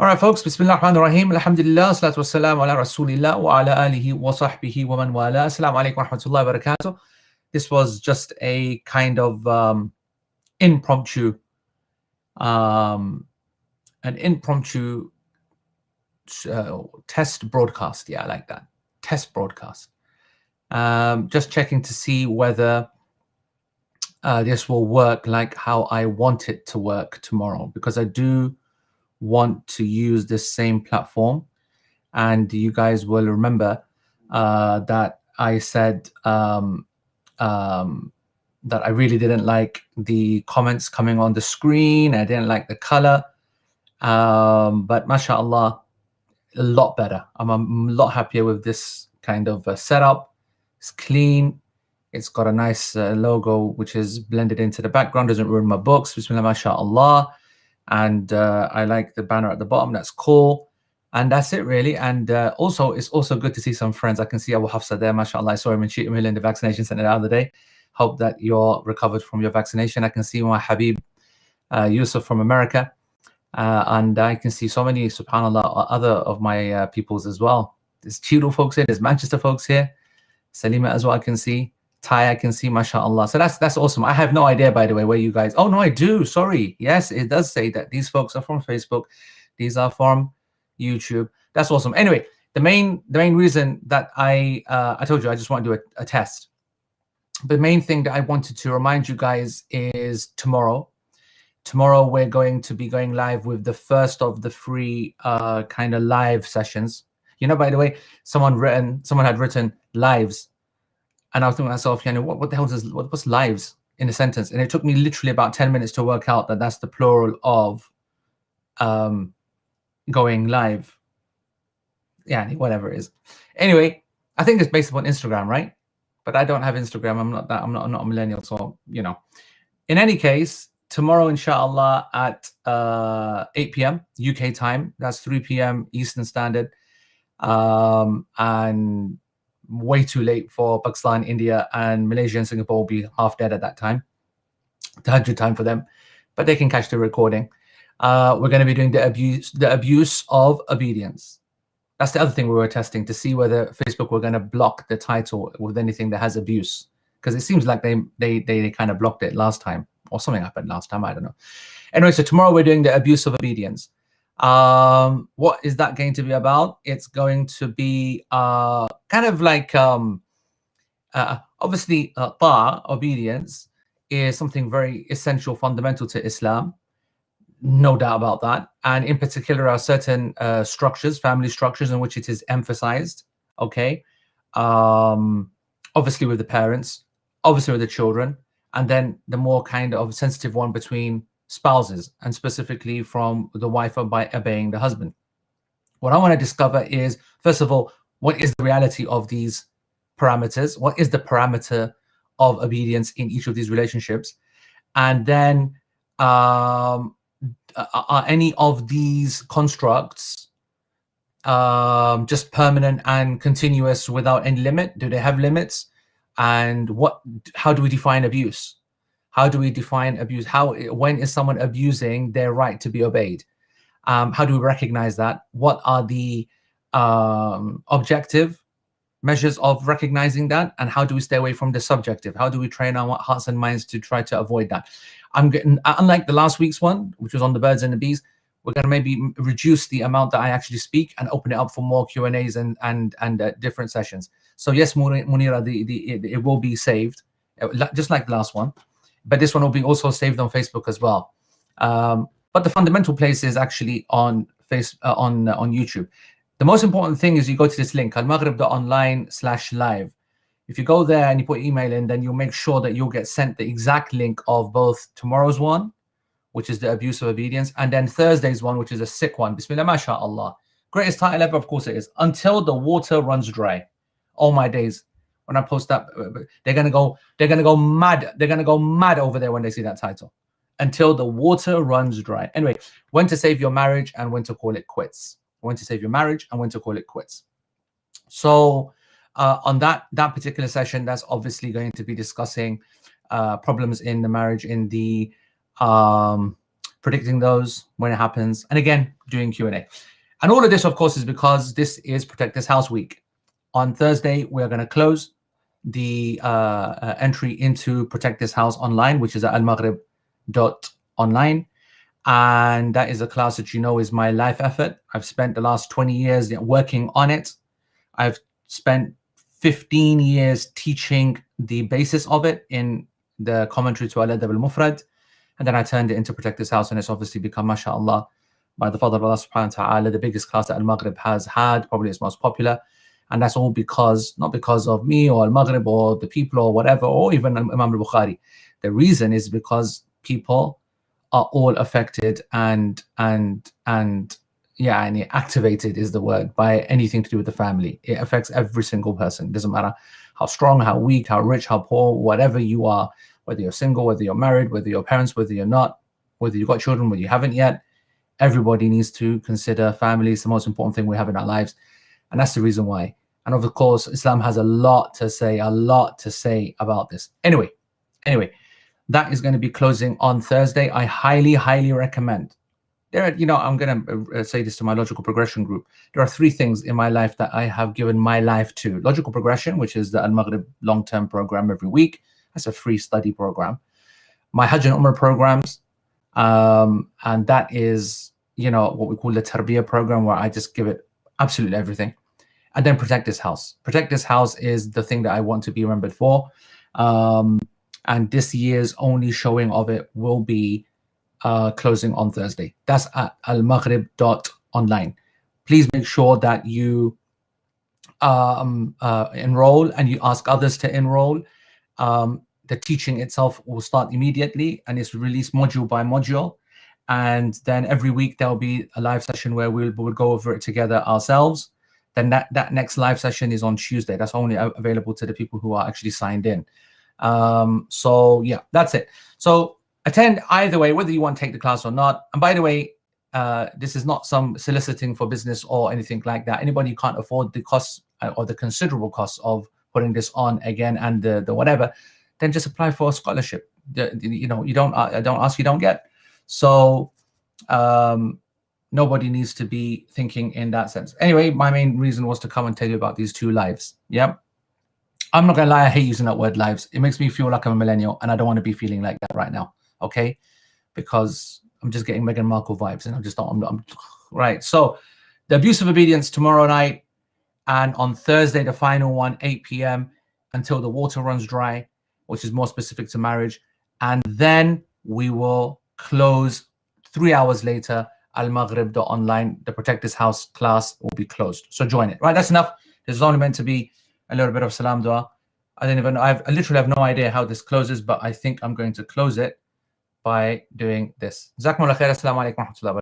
All right, folks. Bismillah ar-Rahman ar-Rahim. Alhamdulillah. Salatu wassalam ala Rasulillah wa ala alihi wa sahbihi wa man wala. Assalamu alaikum wa rahmatullahi wa barakatuh. This was just a kind of impromptu, an impromptu test broadcast. Yeah, I like that. Test broadcast. Just checking to see whether this will work like how I want it to work tomorrow, because I do want to use this same platform. And you guys will remember that I said that I really didn't like the comments coming on the screen. I didn't like the color, but mashallah, a lot better. I'm a lot happier with this kind of setup. It's clean. It's got a nice logo which is blended into the background, doesn't ruin my books. Bismillah, mashallah. And I like the banner at the bottom. That's cool. And that's it, really. And also, it's also good to see some friends. I can see Abu Hafsa there, mashallah. I saw him in the vaccination center the other day. Hope that you're recovered from your vaccination. I can see my Habib Yusuf from America. And I can see so many, subhanAllah, other of my peoples as well. There's Cheadle folks here. There's Manchester folks here. Salima as well, I can see. Thai, I can see, mashallah. So that's awesome. I have no idea, by the way, where you guys... Oh, no, I do. Sorry. Yes, it does say that these folks are from Facebook. These are from YouTube. That's awesome. Anyway, the main reason that I told you I just want to do a test. The main thing that I wanted to remind you guys is tomorrow. Tomorrow, we're going to be going live with the first of the free kind of live sessions. You know, by the way, someone had written lives. And I was thinking to myself, you know, what the hell what's lives in a sentence? And it took me literally about 10 minutes to work out that that's the plural of going live. Yeah, whatever it is. Anyway, I think it's based upon Instagram, right? But I don't have Instagram. I'm not a millennial, so you know. In any case, tomorrow, inshallah, at 8 p.m. UK time. That's 3 p.m. Eastern Standard. And way too late for Pakistan, India, and Malaysia and Singapore will be half dead at that time. Tahajjud time for them, but they can catch the recording. We're going to be doing the abuse of obedience. That's the other thing we were testing to see whether Facebook were going to block the title with anything that has abuse, because it seems like they kind of blocked it last time, or something happened last time. I don't know. Anyway, so tomorrow we're doing the abuse of obedience. What is that going to be about? It's going to be kind of like obviously ta'a, obedience, is something very essential, fundamental to Islam, no doubt about that. And in particular, are certain structures, family structures, in which it is emphasized. Okay, obviously with the parents, obviously with the children, and then the more kind of sensitive one between spouses, and specifically from the wife by obeying the husband. What I want to discover is, first of all, what is the reality of these parameters? What is the parameter of obedience in each of these relationships? And then are any of these constructs just permanent and continuous without any limit? Do they have limits? And how do we define abuse? How do we define abuse? When is someone abusing their right to be obeyed? How do we recognize that? What are the objective measures of recognizing that? And how do we stay away from the subjective? How do we train our hearts and minds to try to avoid that? Unlike the last week's one, which was on the birds and the bees, we're going to maybe reduce the amount that I actually speak and open it up for more Q&As and different sessions. So yes, Munira, it will be saved, just like the last one. But this one will be also saved on Facebook as well. But the fundamental place is actually on YouTube. The most important thing is you go to this link, almaghrib.online/live. If you go there and you put email in, then you'll make sure that you'll get sent the exact link of both tomorrow's one, which is the abuse of obedience, and then Thursday's one, which is a sick one. Bismillah, mashallah. Greatest title ever, of course it is. Until the water runs dry. All my days. When I post that, they're gonna go mad. They're gonna go mad over there when they see that title. Until the water runs dry. Anyway, when to save your marriage and when to call it quits. When to save your marriage and when to call it quits. So on that particular session, that's obviously going to be discussing problems in the marriage, in the predicting those when it happens, and again, doing Q&A. And all of this, of course, is because this is Protect This House week. On Thursday, we're going to close the entry into Protect This House online, which is at almaghrib.online. And that is a class that you know is my life effort. I've spent the last 20 years working on it. I've spent 15 years teaching the basis of it in the commentary to Al-Adab al-Mufrad. And then I turned it into Protect This House, and it's obviously become, mashallah, by the fadl of Allah subhanahu wa ta'ala, the biggest class that Al-Maghrib has had, probably its most popular. And that's all because, not because of me or Al-Maghrib or the people or whatever, or even Imam al-Bukhari. The reason is because people are all affected and activated is the word, by anything to do with the family. It affects every single person. It doesn't matter how strong, how weak, how rich, how poor, whatever you are, whether you're single, whether you're married, whether you're parents, whether you're not, whether you've got children, whether you haven't yet. Everybody needs to consider family is the most important thing we have in our lives. And that's the reason why. And of course, Islam has a lot to say about this. Anyway, that is going to be closing on Thursday. I highly, highly recommend. There are, I'm going to say this to my logical progression group. There are 3 things in my life that I have given my life to. Logical progression, which is the Al-Maghrib long-term program every week. That's a free study program. My Hajj and Umrah programs, and that is, what we call the Tarbiyah program, where I just give it absolutely everything. And then Protect This House. Protect This House is the thing that I want to be remembered for. And this year's only showing of it will be closing on Thursday. That's at almaghrib.online. Please make sure that you enroll and you ask others to enroll. The teaching itself will start immediately, and it's released module by module. And then every week there'll be a live session where we'll go over it together ourselves. Then that next live session is on Tuesday. That's only available to the people who are actually signed in. So yeah, that's it. So attend either way, whether you want to take the class or not. And by the way, this is not some soliciting for business or anything like that. Anybody who can't afford the costs or the considerable costs of putting this on again and the whatever, then just apply for a scholarship. You don't ask, you don't get. So nobody needs to be thinking in that sense. Anyway, my main reason was to come and tell you about these 2 lives. Yep. I'm not gonna lie, I hate using that word lives. It makes me feel like I'm a millennial, and I don't want to be feeling like that right now. Okay, because I'm just getting Meghan Markle vibes, and I'm right. So the abuse of obedience tomorrow night, and on Thursday the final one, 8 p.m. until the water runs dry, which is more specific to marriage. And then we will close 3 hours later. Almaghrib.online, the Protect This House class will be closed. So join it. Right, that's enough. This is only meant to be a little bit of salam dua. I literally have no idea how this closes, but I think I'm going to close it by doing this. Jazakumullah khair. Assalamu alaikum wa rahmatullahi wa barakatuh.